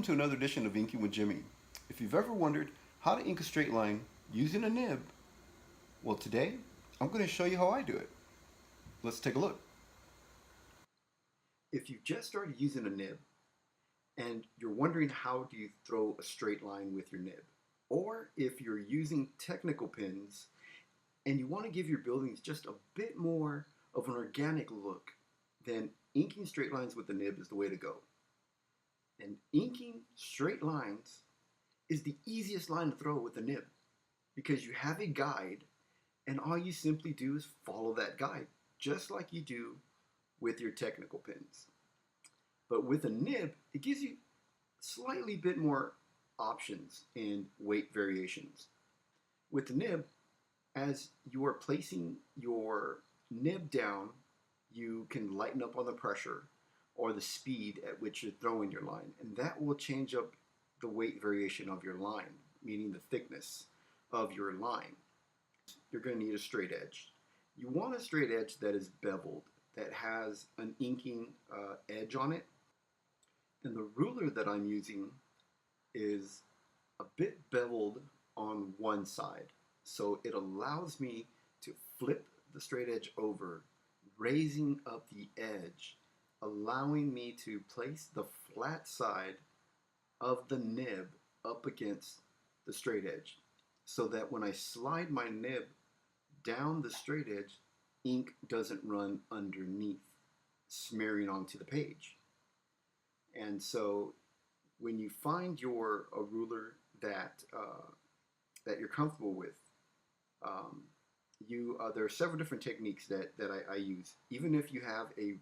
Welcome to another edition of Inking with Jimmy. If you've ever wondered how to ink a straight line using a nib, well today I'm going to show you how I do it. Let's take a look. If you've just started using a nib and you're wondering how do you throw a straight line with your nib, or if you're using technical pens and you want to give your buildings just a bit more of an organic look, then inking straight lines with the nib is the way to go. And inking straight lines is the easiest line to throw with a nib because you have a guide and all you simply do is follow that guide, just like you do with your technical pens. But with a nib, it gives you slightly bit more options and weight variations. With the nib, as you are placing your nib down, you can lighten up on the pressure or the speed at which you're throwing your line, and that will change up the weight variation of your line, meaning the thickness of your line. You're going to need a straight edge. You want a straight edge that is beveled, that has an inking edge on it, and the ruler that I'm using is a bit beveled on one side, so it allows me to flip the straight edge over, raising up the edge, allowing me to place the flat side of the nib up against the straight edge so that when I slide my nib down the straight edge, ink doesn't run underneath, smearing onto the page. And so when you find a ruler that that you're comfortable with, there are several different techniques that I use. Even if you have a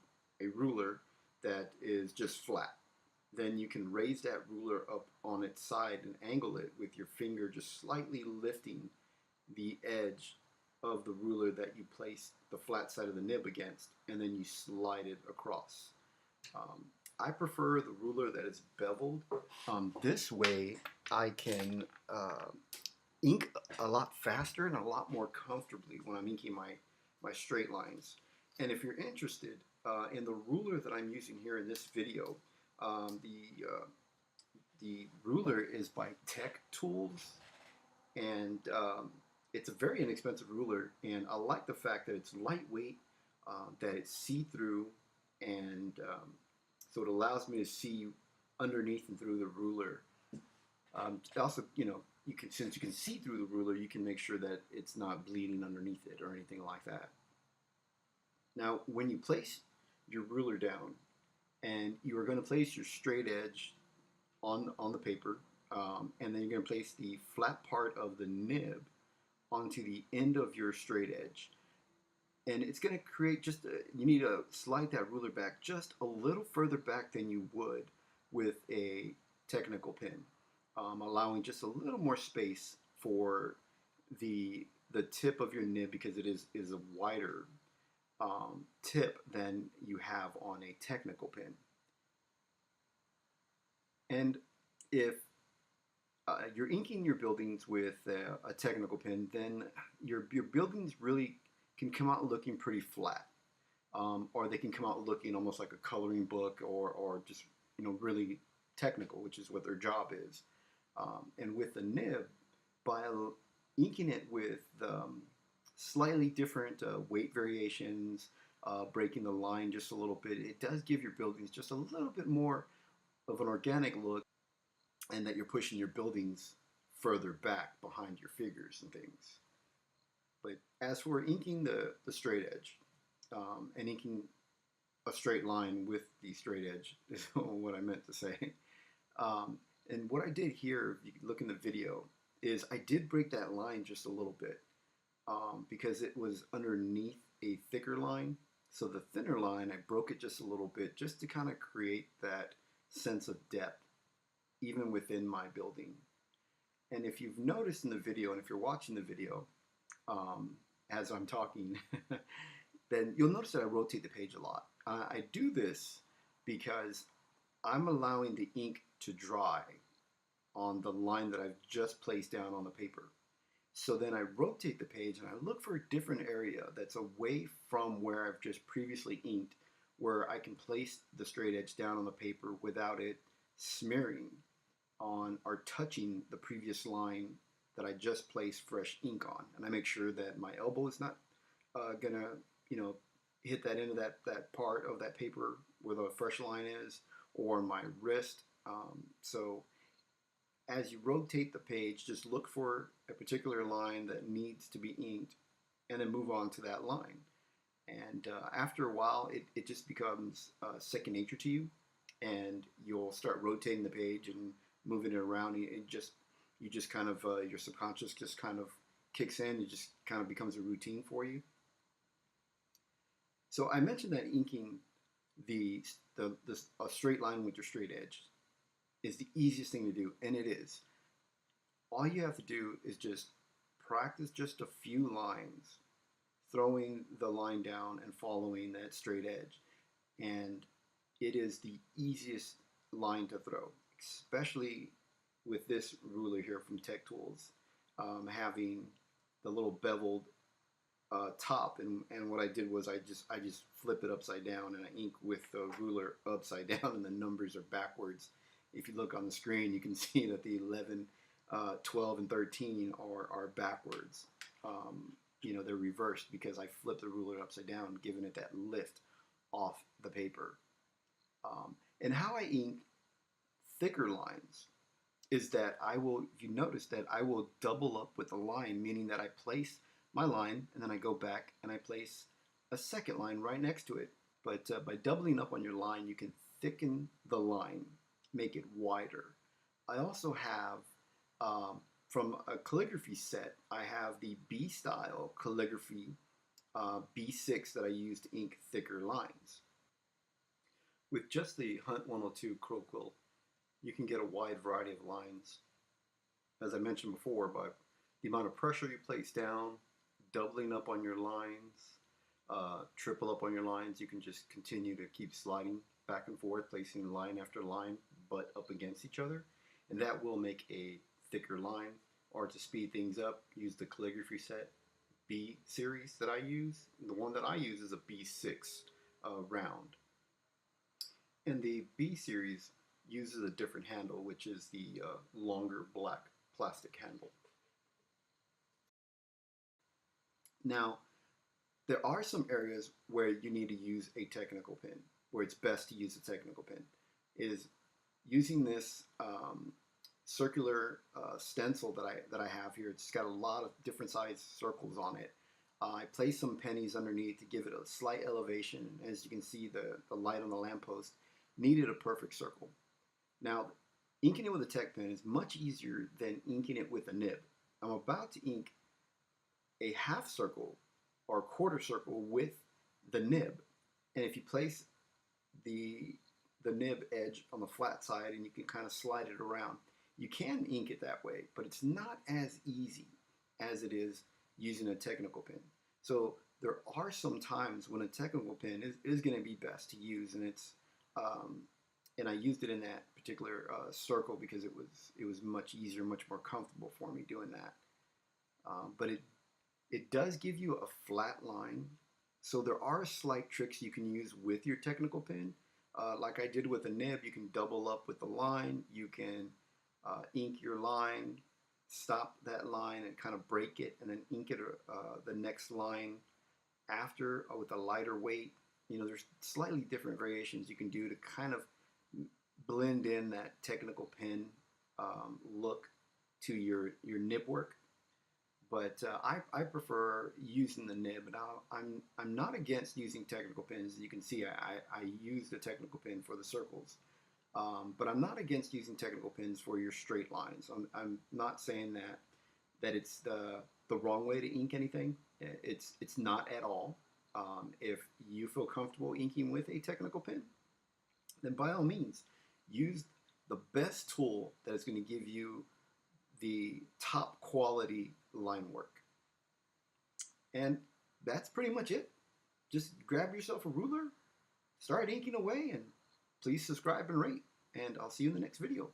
ruler that is just flat, then you can raise that ruler up on its side and angle it with your finger, just slightly lifting the edge of the ruler that you place the flat side of the nib against, and then you slide it across. I prefer the ruler that is beveled. This way I can ink a lot faster and a lot more comfortably when I'm inking my straight lines. And if you're interested in the ruler that I'm using here in this video, the ruler is by Tech Tools, and it's a very inexpensive ruler, and I like the fact that it's lightweight, that it's see-through, and so it allows me to see underneath and through the ruler. Also, since you can see through the ruler, you can make sure that it's not bleeding underneath it or anything like that. Now, when you place your ruler down, and you are going to place your straight edge on the paper, and then you're going to place the flat part of the nib onto the end of your straight edge. And it's going to create you need to slide that ruler back just a little further back than you would with a technical pen, allowing just a little more space for the tip of your nib, because it is a wider tip than you have on a technical pen. And if you're inking your buildings with a technical pen, then your buildings really can come out looking pretty flat, or they can come out looking almost like a coloring book, or just really technical, which is what their job is. And with the nib, by inking it with slightly different weight variations, breaking the line just a little bit, it does give your buildings just a little bit more of an organic look, and that you're pushing your buildings further back behind your figures and things. But as for inking the straight edge, and inking a straight line with the straight edge is what I meant to say. And what I did here, if you can look in the video, is I did break that line just a little bit, because it was underneath a thicker line. So the thinner line, I broke it just a little bit just to kind of create that sense of depth even within my building. And if you've noticed in the video, and if you're watching the video as I'm talking, then you'll notice that I rotate the page a lot. I do this because I'm allowing the ink to dry on the line that I've just placed down on the paper. So then I rotate the page and I look for a different area that's away from where I've just previously inked, where I can place the straight edge down on the paper without it smearing. on are touching the previous line that I just placed fresh ink on, and I make sure that my elbow is not gonna, you know, hit that end of that part of that paper where the fresh line is, or my wrist. So as you rotate the page, just look for a particular line that needs to be inked, and then move on to that line. And after a while, it just becomes second nature to you, and you'll start rotating the page and moving it around. You just kind of your subconscious just kind of kicks in. It just kind of becomes a routine for you. So I mentioned that inking a straight line with your straight edge is the easiest thing to do, and it is. All you have to do is just practice just a few lines, throwing the line down and following that straight edge. And it is the easiest line to throw, especially with this ruler here from Tech Tools, having the little beveled top. And what I did was I just flip it upside down, and I ink with the ruler upside down, and the numbers are backwards. If you look on the screen, you can see that the 11, 12, and 13 are backwards. They're reversed because I flipped the ruler upside down, giving it that lift off the paper. And how I ink thicker lines is that if you notice that I will double up with the line, meaning that I place my line and then I go back and I place a second line right next to it. But by doubling up on your line, you can thicken the line, make it wider. I also have, from a calligraphy set, I have the B-style calligraphy B6 that I use to ink thicker lines. With just the Hunt 102 Crow Quill, you can get a wide variety of lines. As I mentioned before, by the amount of pressure you place down, doubling up on your lines, triple up on your lines, you can just continue to keep sliding back and forth, placing line after line, but up against each other. And that will make a thicker line. Or to speed things up, use the calligraphy set B series that I use. The one that I use is a B6 round. And the B series uses a different handle, which is the longer black plastic handle. Now, there are some areas where you need to use a technical pen, where it's best to use a technical pen. Is using this circular stencil that I have here. It's got a lot of different size circles on it. I place some pennies underneath to give it a slight elevation. As you can see, the light on the lamppost needed a perfect circle. Now, inking it with a tech pen is much easier than inking it with a nib. I'm about to ink a half circle or a quarter circle with the nib. And if you place the nib edge on the flat side and you can kind of slide it around, you can ink it that way, but it's not as easy as it is using a technical pen. So there are some times when a technical pen is going to be best to use, and and I used it in that particular circle because it was much easier, much more comfortable for me doing that. But it does give you a flat line, so there are slight tricks you can use with your technical pen. Like I did with a nib, you can double up with the line. You can ink your line, stop that line and kind of break it, and then ink it the next line after with a lighter weight. There's slightly different variations you can do to kind of blend in that technical pen look to your nib work. But I prefer using the nib. Now, I'm not against using technical pens. As you can see, I use the technical pen for the circles. But I'm not against using technical pens for your straight lines. I'm not saying that it's the wrong way to ink anything. It's not at all. If you feel comfortable inking with a technical pen, then by all means, use the best tool that is going to give you the top quality line work. And that's pretty much it. Just grab yourself a ruler, start inking away, and please subscribe and rate. And I'll see you in the next video.